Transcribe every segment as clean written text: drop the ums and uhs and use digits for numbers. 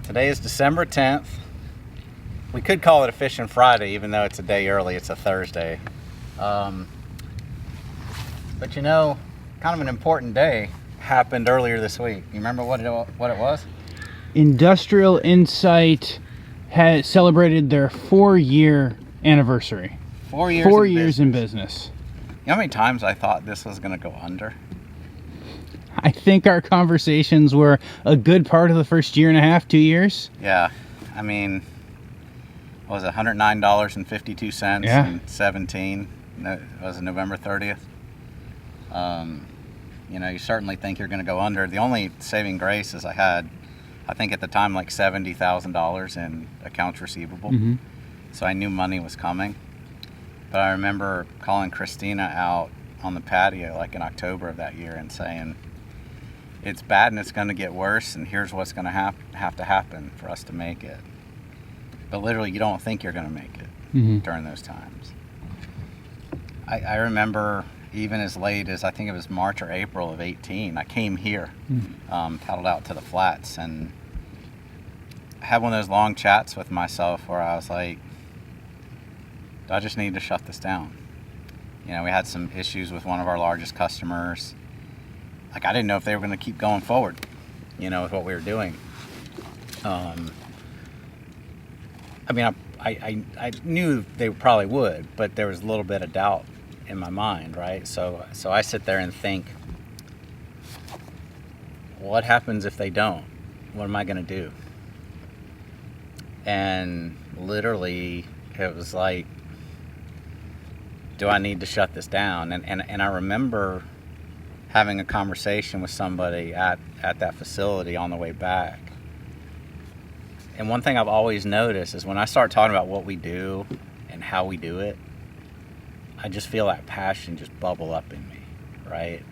Today is December 10th. We could call it a Fishing Friday, even though it's a day early. It's a Thursday. But you know, kind of an important day happened earlier this week. You remember what it was? Industrial Insight has celebrated their 4-year anniversary. 4 years. 4 years in business. You know how many times I thought this was going to go under? I think our conversations were a good part of the first year and a half, 2 years. Yeah. I mean, what was it, $109.52 Yeah. in 17? No, was it November 30th? You know, you certainly think you're going to go under. The only saving grace is I had, I think at the time, like $70,000 in accounts receivable. Mm-hmm. So I knew money was coming. But I remember calling Christina out on the patio like in October of that year and saying, it's bad and it's going to get worse, and here's what's going to have to happen for us to make it. But literally, you don't think you're going to make it during those times. I remember even as late as, I think it was March or April of 18, I came here, paddled out to the flats, and had one of those long chats with myself where I was like, I just need to shut this down. You know, we had some issues with one of our largest customers. Like, I didn't know if they were going to keep going forward, you know, with what we were doing. I mean, I knew they probably would, but there was a little bit of doubt in my mind, right? So I sit there and think, what happens if they don't? What am I going to do? And literally, it was like, do I need to shut this down? And I remember having a conversation with somebody at that facility on the way back. And one thing I've always noticed is when I start talking about what we do and how we do it, I just feel that passion just bubble up in me, right?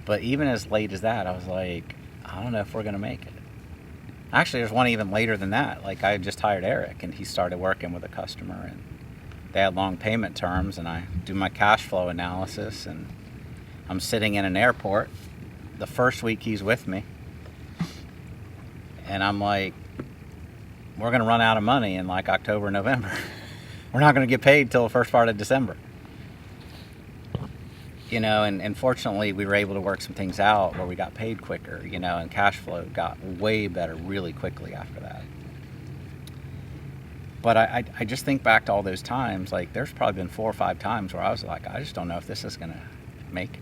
But even as late as that, I was like, I don't know if we're going to make it. Actually, there's one even later than that. Like, I just hired Eric, and he started working with a customer, and they had long payment terms, and I do my cash flow analysis, and I'm sitting in an airport the first week he's with me, and I'm like, we're going to run out of money in like October, November. We're not going to get paid till the first part of December. You know, and fortunately we were able to work some things out where we got paid quicker, you know, and cash flow got way better really quickly after that. But I just think back to all those times, like there's probably been 4 or 5 times where I was like, I just don't know if this is going to make it.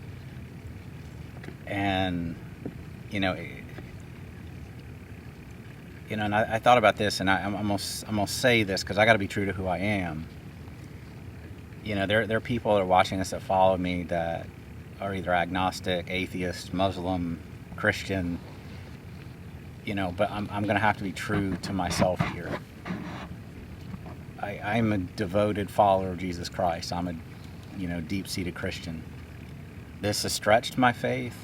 And, you know, and I thought about this, and I'm gonna say this because I got to be true to who I am. You know, there are people that are watching this that follow me that are either agnostic, atheist, Muslim, Christian. You know, but I'm gonna have to be true to myself here. I'm a devoted follower of Jesus Christ. I'm a, deep-seated Christian. This has stretched my faith.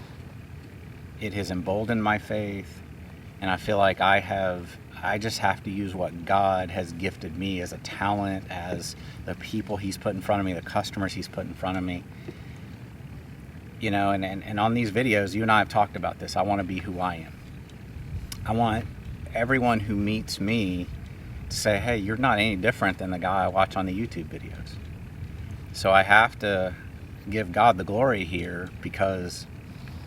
It has emboldened my faith. And I feel like I just have to use what God has gifted me as a talent, as the people He's put in front of me, the customers He's put in front of me. You know, and on these videos, you and I have talked about this. I want to be who I am. I want everyone who meets me to say, hey, you're not any different than the guy I watch on the YouTube videos. So I have to give God the glory here because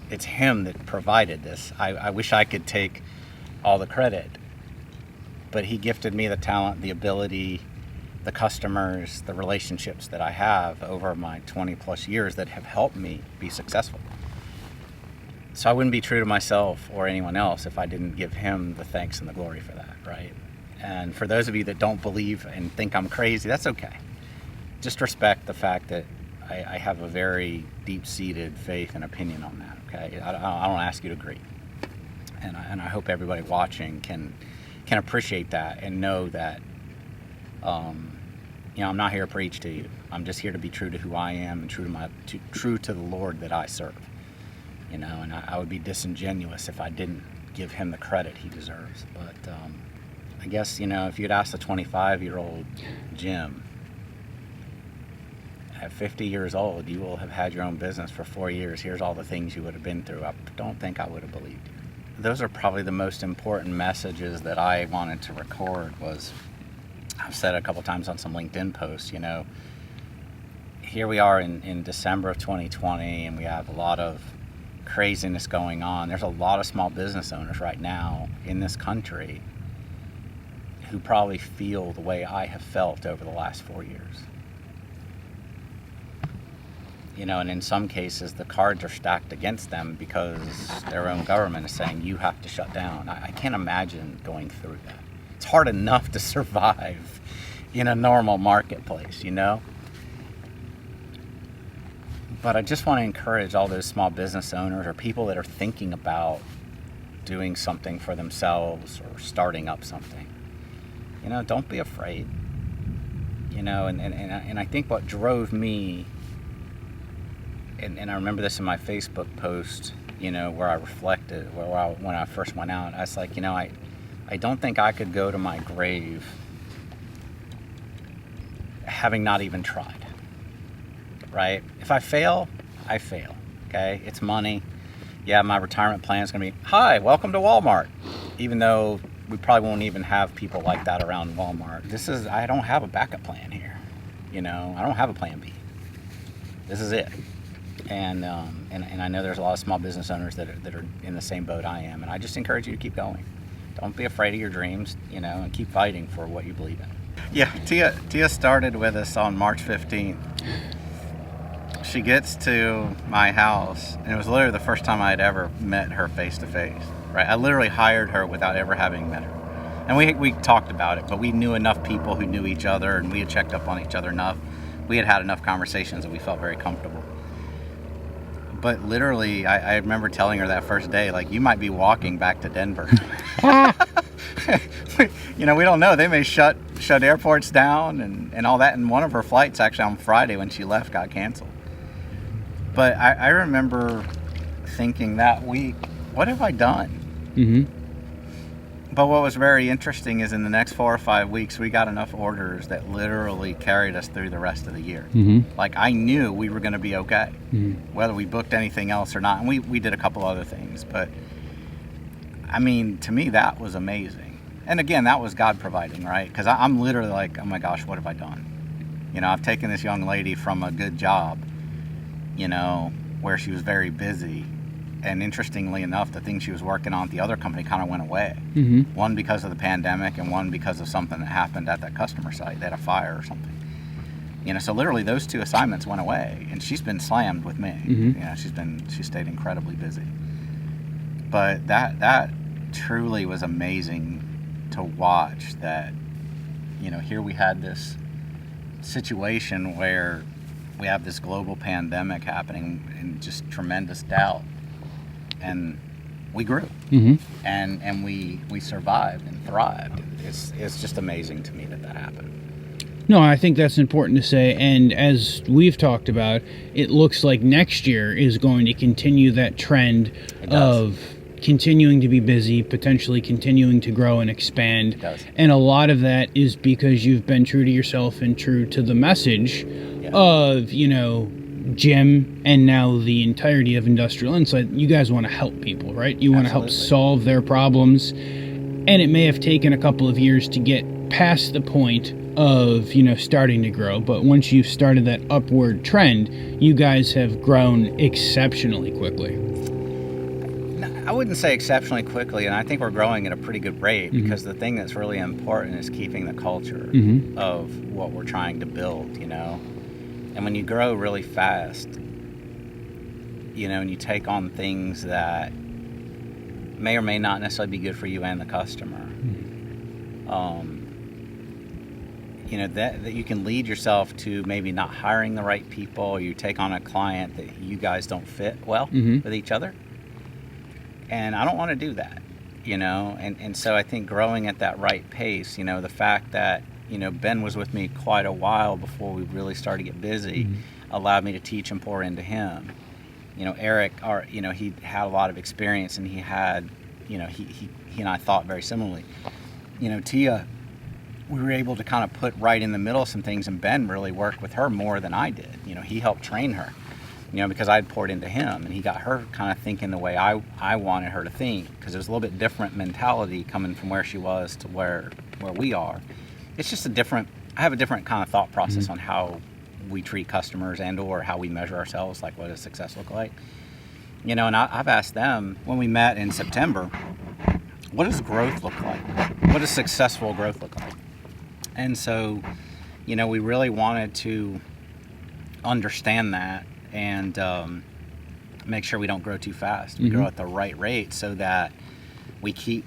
it's Him that provided this. I wish I could take all the credit, but He gifted me the talent, the ability, the customers, the relationships that I have over my 20 plus years that have helped me be successful. So I wouldn't be true to myself or anyone else if I didn't give Him the thanks and the glory for that, right? And for those of you that don't believe and think I'm crazy, that's okay. Just respect the fact that I have a very deep-seated faith and opinion on that, okay? I don't ask you to agree. And I hope everybody watching can appreciate that and know that, I'm not here to preach to you. I'm just here to be true to who I am and true to the Lord that I serve. You know, and I would be disingenuous if I didn't give Him the credit He deserves. But I guess, if you'd asked a 25-year-old Jim, at 50 years old, you will have had your own business for 4 years. Here's all the things you would have been through. I don't think I would have believed you. those are probably the most important messages that I wanted to record. Was, I've said a couple times on some LinkedIn posts, here we are in December of 2020, and we have a lot of craziness going on. There's a lot of small business owners right now in this country who probably feel the way I have felt over the last 4 years. And in some cases, the cards are stacked against them because their own government is saying, you have to shut down. I can't imagine going through that. It's hard enough to survive in a normal marketplace, But I just want to encourage all those small business owners or people that are thinking about doing something for themselves or starting up something. Don't be afraid. And I think what drove me, and I remember this in my Facebook post, where I reflected, when I first went out, I was like, I don't think I could go to my grave having not even tried, right? If I fail, I fail, okay? It's money. Yeah, my retirement plan is going to be, hi, welcome to Walmart, even though we probably won't even have people like that around Walmart. I don't have a backup plan here, I don't have a plan B. This is it. And I know there's a lot of small business owners that are in the same boat I am, and I just encourage you to keep going. Don't be afraid of your dreams, and keep fighting for what you believe in. Yeah, Tia started with us on March 15th. She gets to my house, and it was literally the first time I had ever met her face to face. Right, I literally hired her without ever having met her, and we talked about it, but we knew enough people who knew each other, and we had checked up on each other enough. We had enough conversations that we felt very comfortable. But literally, I remember telling her that first day, like, you might be walking back to Denver. We don't know. They may shut airports down and all that. And one of her flights, actually, on Friday when she left, got canceled. But I remember thinking that week, what have I done? Mm-hmm. But what was very interesting is in the next 4 or 5 weeks, we got enough orders that literally carried us through the rest of the year. Mm-hmm. Like, I knew we were going to be okay, whether we booked anything else or not. And we did a couple other things. But, I mean, to me, that was amazing. And again, that was God providing, right? Because I'm literally like, oh my gosh, what have I done? I've taken this young lady from a good job, where she was very busy. And interestingly enough, the thing she was working on at the other company kind of went away. Mm-hmm. One because of the pandemic, and one because of something that happened at that customer site. They had a fire or something. So literally those 2 assignments went away, and she's been slammed with me. Mm-hmm. She stayed incredibly busy. But that truly was amazing to watch. That here we had this situation where we have this global pandemic happening and just tremendous doubt. And we grew, mm-hmm. and we survived and thrived. It's just amazing to me that happened. No, I think that's important to say. And as we've talked about, it looks like next year is going to continue that trend of continuing to be busy, potentially continuing to grow and expand. It does. And a lot of that is because you've been true to yourself and true to the message of, Jim and now the entirety of Industrial Insight. You guys want to help people, right? You want to help solve their problems. And it may have taken a couple of years to get past the point of, starting to grow. But once you've started that upward trend, you guys have grown exceptionally quickly. I wouldn't say exceptionally quickly, and I think we're growing at a pretty good rate, mm-hmm. because the thing that's really important is keeping the culture mm-hmm. of what we're trying to build, And when you grow really fast, and you take on things that may or may not necessarily be good for you and the customer, that you can lead yourself to maybe not hiring the right people, or you take on a client that you guys don't fit well mm-hmm. with each other. And I don't want to do that, and so I think growing at that right pace, the fact that, Ben was with me quite a while before we really started to get busy, mm-hmm. allowed me to teach and pour into him. Eric, he had a lot of experience, and he had, he and I thought very similarly. Tia, we were able to kind of put right in the middle of some things, and Ben really worked with her more than I did. He helped train her. because I'd poured into him, and he got her kind of thinking the way I wanted her to think, because it was a little bit different mentality coming from where she was to where we are. It's just I have a different kind of thought process on how we treat customers and or how we measure ourselves, like what does success look like. And I've asked them when we met in September, what does growth look like? What does successful growth look like? And so, we really wanted to understand that and make sure we don't grow too fast. We grow at the right rate so that we keep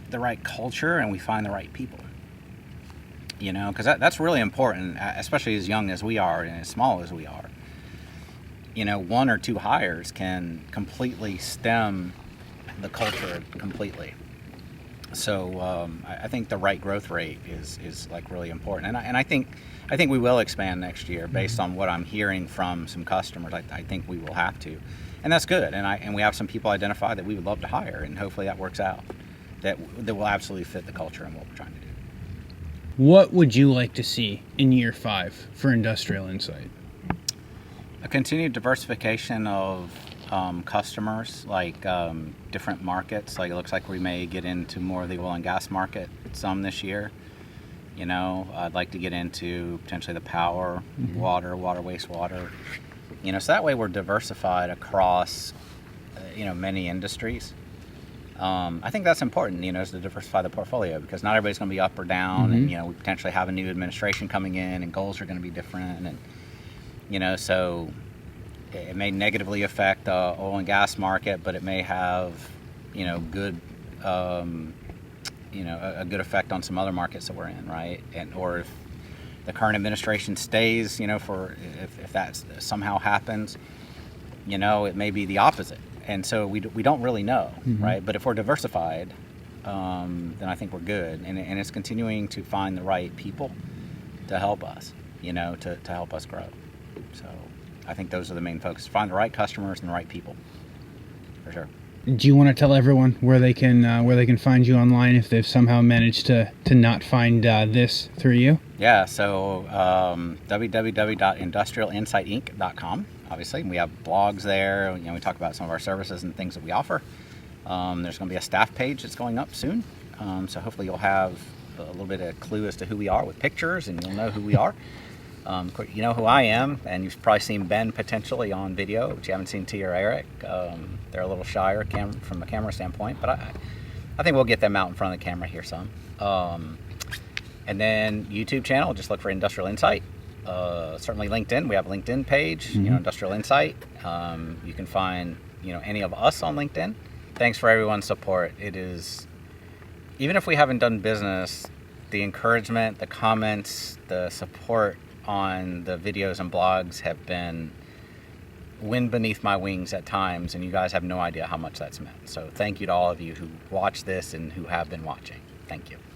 the right culture and we find the right people. Because that's really important, especially as young as we are and as small as we are. 1 or 2 hires can completely stem the culture completely. So I think the right growth rate is like really important, and I think we will expand next year based on what I'm hearing from some customers. I think we will have to, and that's good. And we have some people identified that we would love to hire, and hopefully that works out. That will absolutely fit the culture and what we're trying to do. What would you like to see in year 5 for Industrial Insight? A continued diversification of customers, like different markets. Like it looks like we may get into more of the oil and gas market some this year. I'd like to get into potentially the power, water, wastewater. So that way we're diversified across, many industries. I think that's important, is to diversify the portfolio, because not everybody's going to be up or down, and we potentially have a new administration coming in, and goals are going to be different, and so it may negatively affect the oil and gas market, but it may have, good, a good effect on some other markets that we're in, right? Or if the current administration stays, if that somehow happens, it may be the opposite. And so we don't really know, right? But if we're diversified, then I think we're good. And it's continuing to find the right people to help us, to help us grow. So I think those are the main focus: find the right customers and the right people, for sure. Do you want to tell everyone where they can find you online if they've somehow managed to not find this through you? Yeah, so www.industrialinsightinc.com. Obviously, we have blogs there. We talk about some of our services and things that we offer. There's going to be a staff page that's going up soon, so hopefully you'll have a little bit of clue as to who we are with pictures, and you'll know who we are. You know who I am, and you've probably seen Ben potentially on video, but you haven't seen T or Eric. They're a little shyer from a camera standpoint, but I think we'll get them out in front of the camera here some. And then YouTube channel, just look for Industrial Insight. Certainly LinkedIn, we have a LinkedIn page, Industrial Insight. You can find, any of us on LinkedIn. Thanks for everyone's support. It is, even if we haven't done business, the encouragement, the comments, the support on the videos and blogs have been wind beneath my wings at times, and you guys have no idea how much that's meant. So thank you to all of you who watch this and who have been watching. Thank you.